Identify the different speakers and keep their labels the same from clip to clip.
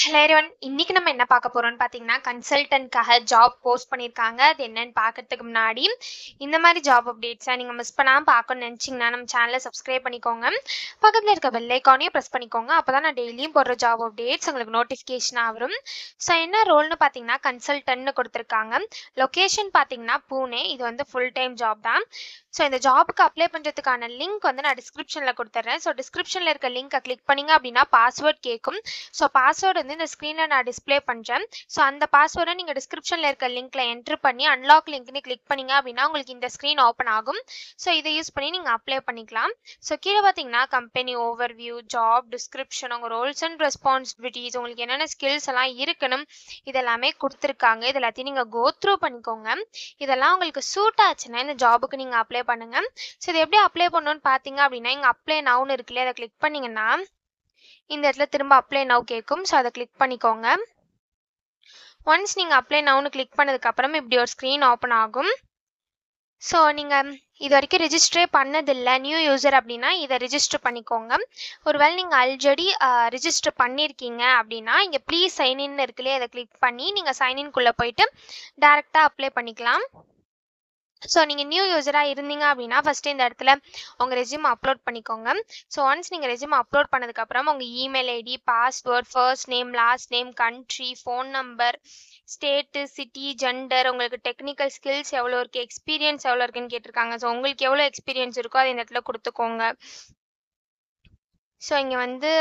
Speaker 1: Hello everyone. இன்னைக்கு நம்ம என்ன பார்க்க போறோம்னு பார்த்தீங்கன்னா, கன்சல்டன்ட்காக ஜாப் போஸ்ட் பண்ணியிருக்காங்க. அது என்னன்னு பார்க்கறதுக்கு முன்னாடி, இந்த மாதிரி ஜாப் அப்டேட்ஸை நீங்கள் மிஸ் பண்ணாமல் பார்க்கணும்னு நினச்சிங்கன்னா, நம்ம சேனலை சப்ஸ்கிரைப் பண்ணிக்கோங்க. பக்கத்தில் இருக்க பெல் ஐக்கானையும் ப்ரெஸ் பண்ணிக்கோங்க. அப்போ தான் நான் டெய்லியும் போடுற ஜாப் அப்டேட்ஸ் உங்களுக்கு நோட்டிஃபிகேஷனாக வரும். ஸோ என்ன ரோல்னு பார்த்தீங்கன்னா, கன்சல்டன்ட்னு கொடுத்துருக்காங்க. லொக்கேஷன் பார்த்தீங்கன்னா பூனே. இது வந்து ஃபுல் டைம் ஜாப் தான். ஸோ இந்த ஜாபுக்கு அப்ளை பண்ணுறதுக்கான லிங்க் வந்து நான் டிஸ்கிரிப்ஷனில் கொடுத்துட்றேன். ஸோ டிஸ்கிரிப்ஷனில் இருக்க லிங்க்கை கிளிக் பண்ணிங்க அப்படின்னா பாஸ்வேர்ட் கேட்கும். ஸோ பாஸ்வேர்டு வந்து இந்த ஸ்க்ரீனில் நான் டிஸ்பிளே பண்ணுறேன். ஸோ அந்த பாஸ்வேர்டை நீங்கள் டிஸ்கிரிப்ஷனில் இருக்க லிங்க்கில் என்ட்ரு பண்ணி அன்லாக் லிங்க்னு கிளிக் பண்ணிங்க அப்படின்னா உங்களுக்கு இந்த ஸ்க்ரீன் ஓப்பன் ஆகும். ஸோ இதை யூஸ் பண்ணி நீங்கள் அப்ளை பண்ணிக்கலாம். ஸோ கீழே பார்த்தீங்கன்னா கம்பெனி ஓவர்வியூ, ஜாப் டிஸ்கிரிப்ஷன், உங்கள் ரோல்ஸ் அண்ட் ரெஸ்பான்சிபிலிட்டிஸ், உங்களுக்கு என்னென்ன ஸ்கில்ஸ் எல்லாம் இருக்கணும் இதெல்லாமே கொடுத்துருக்காங்க. இது எல்லாத்தையும் நீங்கள் கோ த்ரூ பண்ணிக்கோங்க. இதெல்லாம் உங்களுக்கு சூட் ஆச்சுன்னா இந்த ஜாபுக்கு நீங்கள் அப்ளை பண்ணுங்க. ஸோ இது எப்படி அப்ளை பண்ணணும்னு பார்த்தீங்க அப்படின்னா, இங்கே அப்ளை நவுன்னு இருக்குல்லையே, அதை கிளிக் பண்ணிங்கன்னா இந்த இடத்துல திரும்ப அப்ளை நவ் கேட்கும். ஸோ அதை கிளிக் பண்ணிக்கோங்க. ஒன்ஸ் நீங்கள் அப்ளை நவுன்னு கிளிக் பண்ணதுக்கப்புறம் இப்படி ஒரு ஸ்க்ரீன் ஓப்பன் ஆகும். ஸோ நீங்கள் இது வரைக்கும் ரிஜிஸ்டரே பண்ணதில்லை, நியூ யூசர் அப்படின்னா இதை ரிஜிஸ்டர் பண்ணிக்கோங்க. ஒருவேளை நீங்கள் ஆல்ரெடி ரிஜிஸ்டர் பண்ணியிருக்கீங்க அப்படின்னா இங்கே ப்ளீஸ் சைன்இன் இருக்குல்லையே, அதை கிளிக் பண்ணி நீங்கள் சைன்இன்குள்ளே போயிட்டு டேரெக்டாக அப்ளை பண்ணிக்கலாம். ஸோ நீங்கள் நியூ யூஸராக இருந்தீங்க அப்படின்னா ஃபஸ்ட்டு இந்த இடத்துல உங்கள் ரெஸ்யூம் அப்லோட் பண்ணிக்கோங்க. ஸோ ஒன்ஸ் நீங்கள் ரெஸ்யூம் அப்லோட் பண்ணதுக்கப்புறம் உங்கள் email ID, password, first name, last name, country, phone number, state, city, gender, உங்களுக்கு டெக்னிக்கல் ஸ்கில்ஸ் எவ்வளோ இருக்குது, எக்ஸ்பீரியன்ஸ் எவ்வளோ இருக்குன்னு கேட்டிருக்காங்க. ஸோ உங்களுக்கு எவ்வளோ எக்ஸ்பீரியன்ஸ் இருக்கோ அதை இந்த இடத்துல கொடுத்துக்கோங்க. ஸோ இங்கே வந்து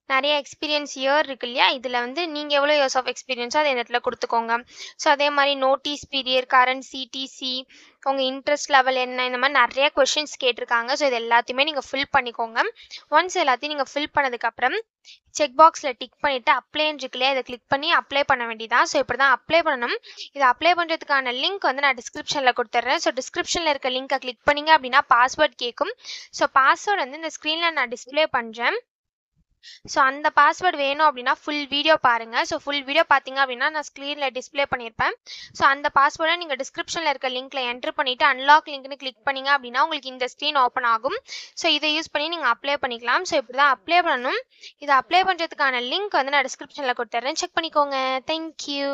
Speaker 1: நிறைய எக்ஸ்பீரியன்ஸ் இயர் இருக்கு இல்லையா, இதில் வந்து நீங்கள் எவ்வளோ இயர்ஸ் ஆஃப் எக்ஸ்பீரியன்ஸோ அதை இந்த இடத்துல கொடுத்துக்கோங்க. ஸோ அதே மாதிரி நோட்டீஸ் பீரியட், கரண்ட் சிடிசி, உங்கள் இன்ட்ரெஸ்ட் லெவல் என்ன, இந்த மாதிரி நிறைய கொஷின்ஸ் கேட்டிருக்காங்க. ஸோ இது எல்லாத்தையுமே நீங்கள் ஃபில் பண்ணிக்கோங்க. ஒன்ஸ் எல்லாத்தையும் நீங்கள் ஃபில் பண்ணதுக்கப்புறம் செக் பாக்ஸில் டிக் பண்ணிவிட்டு அப்ளைன்னு இருக்குல்லையே, அதை கிளிக் பண்ணி அப்ளை பண்ண வேண்டியதான். ஸோ இப்படி தான் அப்ளை பண்ணணும். இதை அப்ளை பண்ணுறதுக்கான லிங்க் வந்து நான் டிஸ்கிரிப்ஷனில் கொடுத்துட்றேன். ஸோ டிஸ்கிரிப்ஷனில் இருக்க லிங்க்கை கிளிக் பண்ணிங்க அப்படின்னா பாஸ்வேர்ட் கேட்கும். ஸோ பாஸ்வேர்டு வந்து இந்த ஸ்க்ரீனில் நான் டிஸ்பிளே பண்ணுறேன். ஸோ அந்த பாஸ்வேர்டு வேணும் அப்படின்னா ஃபுல் வீடியோ பாருங்கள். ஸோ ஃபுல் வீடியோ பார்த்தீங்க அப்படின்னா நான் ஸ்க்ரீனில் டிஸ்பிளே பண்ணியிருப்பேன். ஸோ அந்த பாஸ்வேர்டை நீங்கள் டிஸ்கிரிப்ஷனில் இருக்க லிங்க்கில் என்ட்ரு பண்ணிவிட்டு அன்லாக் லிங்க்னு கிளிக் பண்ணிங்க அப்படின்னா உங்களுக்கு இந்த ஸ்க்ரீன் ஓப்பன் ஆகும். ஸோ இதை யூஸ் பண்ணி நீங்கள் அப்ளை பண்ணிக்கலாம். ஸோ இப்படி தான் அப்ளை பண்ணணும். இதை அப்ளை பண்ணுறதுக்கான லிங்க் வந்து நான் டிஸ்கிரிப்ஷனில் கொடுத்துட்றேன். செக் பண்ணிக்கோங்க. தேங்க்யூ.